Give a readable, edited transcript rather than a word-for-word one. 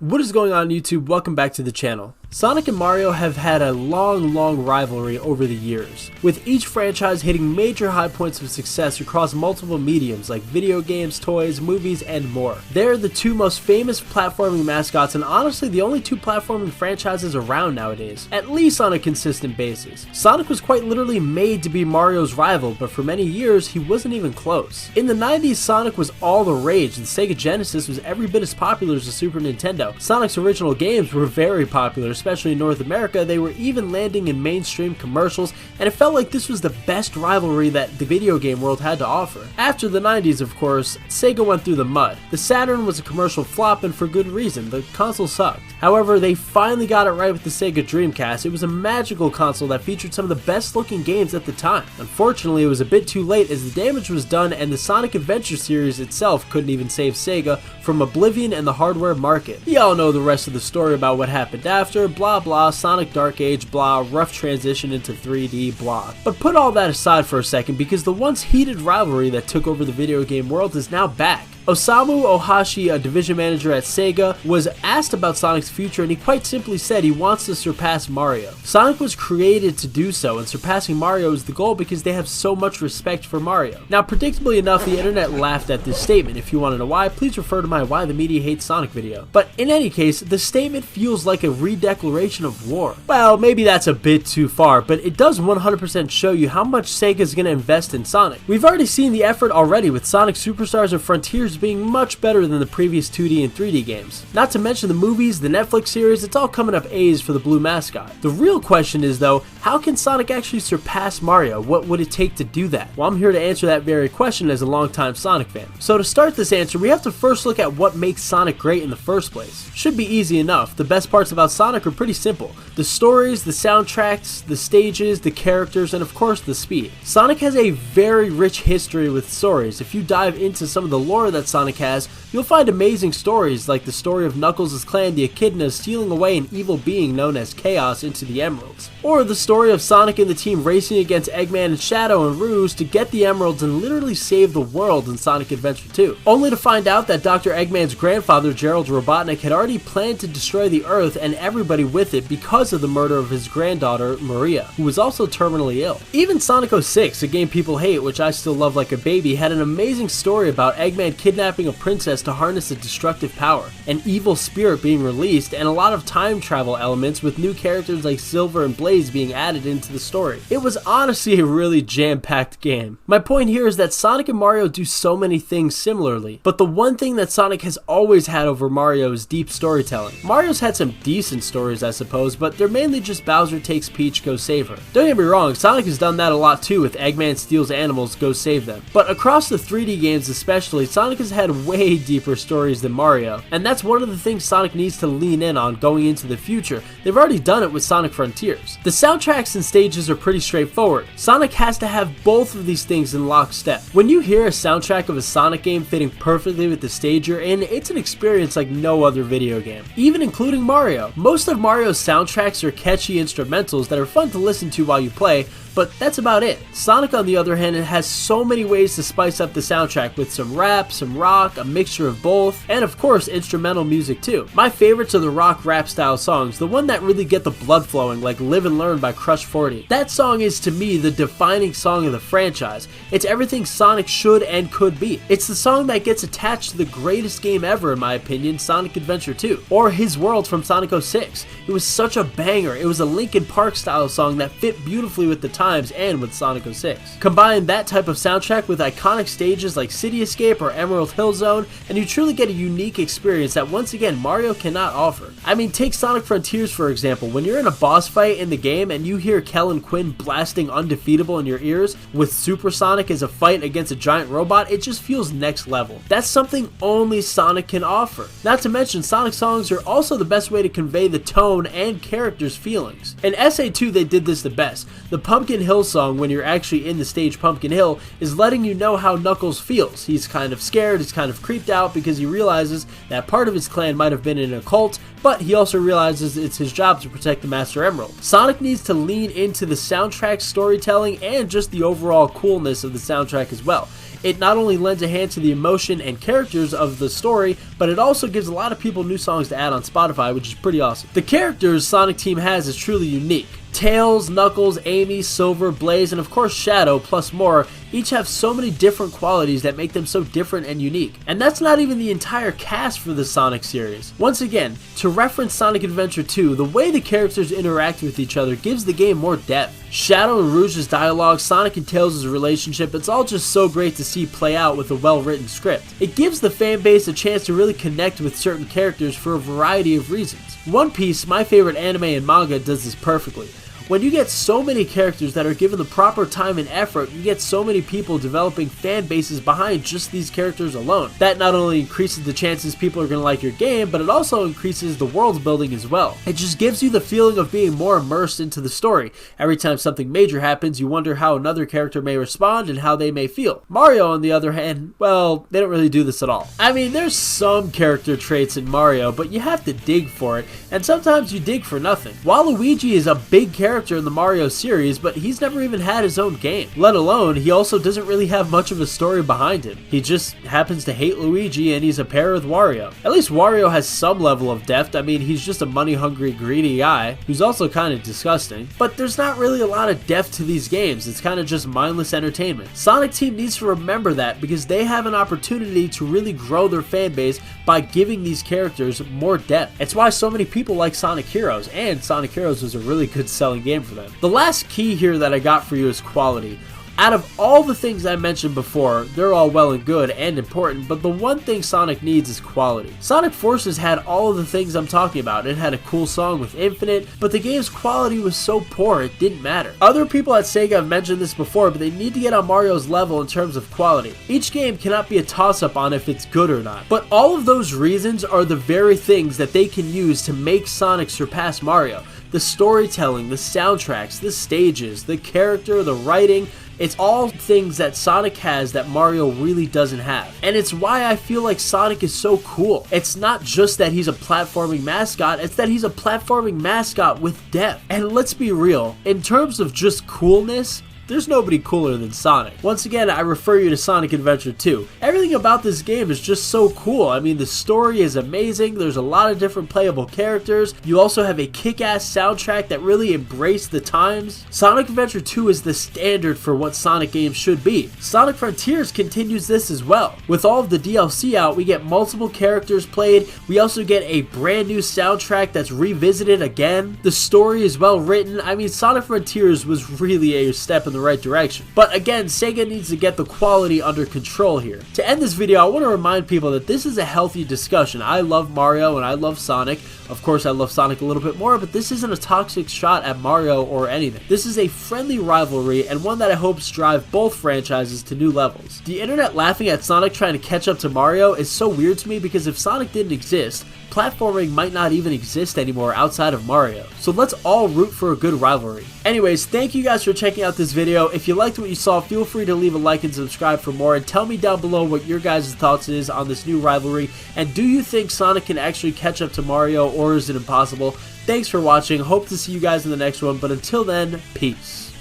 What is going on YouTube? Welcome back to the channel. Sonic and Mario have had a long rivalry over the years, with each franchise hitting major high points of success across multiple mediums like video games, toys, movies, and more. They're the two most famous platforming mascots and honestly the only two platforming franchises around nowadays, at least on a consistent basis. Sonic was quite literally made to be Mario's rival, but for many years he wasn't even close. In the 90s, Sonic was all the rage. The Sega Genesis was every bit as popular as the Super Nintendo. Sonic's original games were very popular, especially in North America. They were even landing in mainstream commercials, and it felt like this was the best rivalry that the video game world had to offer. After the 90s, of course, Sega went through the mud. The Saturn was a commercial flop, and for good reason. The console sucked. However, they finally got it right with the Sega Dreamcast. It was a magical console that featured some of the best looking games at the time. Unfortunately, it was a bit too late as the damage was done and the Sonic Adventure series itself couldn't even save Sega from oblivion and the hardware market. Y'all know the rest of the story about what happened after, blah blah, Sonic Dark Age, blah, rough transition into 3D, blah. But put all that aside for a second because the once heated rivalry that took over the video game world is now back. Osamu Ohashi, a division manager at Sega, was asked about Sonic's future and he quite simply said he wants to surpass Mario. Sonic was created to do so, and surpassing Mario is the goal because they have so much respect for Mario. Now, predictably enough, the internet laughed at this statement. If you want to know why, please refer to my Why the Media Hates Sonic video. But in any case, the statement feels like a re-declaration of war. Well, maybe that's a bit too far, but it does 100% show you how much Sega is going to invest in Sonic. We've already seen the effort already with Sonic Superstars and Frontiers being much better than the previous 2D and 3D games. Not to mention the movies, the Netflix series, it's all coming up A's for the blue mascot. The real question is though, how can Sonic actually surpass Mario? What would it take to do that? Well, I'm here to answer that very question as a longtime Sonic fan. So to start this answer, we have to first look at what makes Sonic great in the first place. Should be easy enough. The best parts about Sonic are pretty simple. The stories, the soundtracks, the stages, the characters, and of course the speed. Sonic has a very rich history with stories. If you dive into some of the lore that Sonic has, you'll find amazing stories like the story of Knuckles' clan, the Echidnas, stealing away an evil being known as Chaos into the Emeralds. Or the story of Sonic and the team racing against Eggman and Shadow and Rouge to get the Emeralds and literally save the world in Sonic Adventure 2. Only to find out that Dr. Eggman's grandfather, Gerald Robotnik, had already planned to destroy the Earth and everybody with it because of the murder of his granddaughter, Maria, who was also terminally ill. Even Sonic 06, a game people hate, which I still love like a baby, had an amazing story about Eggman kidnapping a princess to harness a destructive power, an evil spirit being released, and a lot of time travel elements with new characters like Silver and Blaze being added into the story. It was honestly a really jam-packed game. My point here is that Sonic and Mario do so many things similarly, but the one thing that Sonic has always had over Mario is deep storytelling. Mario's had some decent stories, I suppose, but they're mainly just Bowser takes Peach, go save her. Don't get me wrong, Sonic has done that a lot too with Eggman steals animals, go save them. But across the 3D games especially, Sonic has had way deeper stories than Mario, and that's one of the things Sonic needs to lean in on going into the future. They've already done it with Sonic Frontiers. The soundtracks and stages are pretty straightforward. Sonic has to have both of these things in lockstep. When you hear a soundtrack of a Sonic game fitting perfectly with the stage you're in, it's an experience like no other video game, even including Mario. Most of Mario's soundtracks are catchy instrumentals that are fun to listen to while you play, but that's about it. Sonic, on the other hand, has so many ways to spice up the soundtrack with some rap, some rock, a mixture of both, and of course instrumental music too. My favorites are the rock rap style songs, the one that really get the blood flowing, like Live and Learn by Crush 40. That song is to me the defining song of the franchise. It's everything Sonic should and could be. It's the song that gets attached to the greatest game ever in my opinion, Sonic Adventure 2, or His World from Sonic 06. It was such a banger. It was a Linkin Park style song that fit beautifully with the times and with Sonic 06. Combine that type of soundtrack with iconic stages like City Escape or Emerald Hill Zone, and you truly get a unique experience that once again Mario cannot offer. I mean, take Sonic Frontiers for example. When you're in a boss fight in the game and you hear Kellen Quinn blasting Undefeatable in your ears with Super Sonic as a fight against a giant robot, it just feels next level. That's something only Sonic can offer. Not to mention, Sonic songs are also the best way to convey the tone and characters' feelings. In SA2 they did this the best. The Pumpkin Hill song, when you're actually in the stage Pumpkin Hill, is letting you know how Knuckles feels. He's kind of scared, he's kind of creeped out because he realizes that part of his clan might have been in a cult, but he also realizes it's his job to protect the Master Emerald. Sonic needs to lean into the soundtrack storytelling and just the overall coolness of the soundtrack as well. It not only lends a hand to the emotion and characters of the story, but it also gives a lot of people new songs to add on Spotify, which is pretty awesome. The characters Sonic Team has is truly unique. Tails, Knuckles, Amy, Silver, Blaze, and of course Shadow, plus more, each have so many different qualities that make them so different and unique. And that's not even the entire cast for the Sonic series. Once again, to reference Sonic Adventure 2, the way the characters interact with each other gives the game more depth. Shadow and Rouge's dialogue, Sonic and Tails' relationship, it's all just so great to see play out with a well-written script. It gives the fan base a chance to really connect with certain characters for a variety of reasons. One Piece, my favorite anime and manga, does this perfectly. When you get so many characters that are given the proper time and effort, you get so many people developing fan bases behind just these characters alone. That not only increases the chances people are going to like your game, but it also increases the world building as well. It just gives you the feeling of being more immersed into the story. Every time something major happens, you wonder how another character may respond and how they may feel. Mario, on the other hand, well, they don't really do this at all. I mean, there's some character traits in Mario, but you have to dig for it, and sometimes you dig for nothing. Waluigi is a big character in the Mario series, but he's never even had his own game. Let alone, he also doesn't really have much of a story behind him. He just happens to hate Luigi and he's a pair with Wario. At least Wario has some level of depth. I mean, he's just a money-hungry, greedy guy who's also kind of disgusting. But there's not really a lot of depth to these games. It's kind of just mindless entertainment. Sonic Team needs to remember that because they have an opportunity to really grow their fan base by giving these characters more depth. It's why so many people like Sonic Heroes, and Sonic Heroes was a really good selling game for them. The last key here that I got for you is quality. Out of all the things I mentioned before, they're all well and good and important, but the one thing Sonic needs is quality. Sonic Forces had all of the things I'm talking about. It had a cool song with Infinite, but the game's quality was so poor it didn't matter. Other people at SEGA have mentioned this before, but they need to get on Mario's level in terms of quality. Each game cannot be a toss-up on if it's good or not, but all of those reasons are the very things that they can use to make Sonic surpass Mario. The storytelling, the soundtracks, the stages, the character, the writing, it's all things that Sonic has that Mario really doesn't have. And it's why I feel like Sonic is so cool. It's not just that he's a platforming mascot, it's that he's a platforming mascot with depth. And let's be real, in terms of just coolness, there's nobody cooler than Sonic. Once again, I refer you to Sonic Adventure 2. Everything about this game is just so cool. I mean, the story is amazing. There's a lot of different playable characters. You also have a kick-ass soundtrack that really embraced the times. Sonic Adventure 2 is the standard for what Sonic games should be. Sonic Frontiers continues this as well. With all of the DLC out, we get multiple characters played. We also get a brand new soundtrack that's revisited again. The story is well written. I mean, Sonic Frontiers was really a step in the right direction. But again, SEGA needs to get the quality under control here. To end this video, I want to remind people that this is a healthy discussion. I love Mario and I love Sonic. Of course, I love Sonic a little bit more, but this isn't a toxic shot at Mario or anything. This is a friendly rivalry and one that I hope drive both franchises to new levels. The internet laughing at Sonic trying to catch up to Mario is so weird to me because if Sonic didn't exist, platforming might not even exist anymore outside of Mario. So let's all root for a good rivalry. Anyways, thank you guys for checking out this video. If you liked what you saw, feel free to leave a like and subscribe for more, and tell me down below what your guys' thoughts is on this new rivalry, and do you think Sonic can actually catch up to Mario, or is it impossible? Thanks for watching, hope to see you guys in the next one, but until then, peace.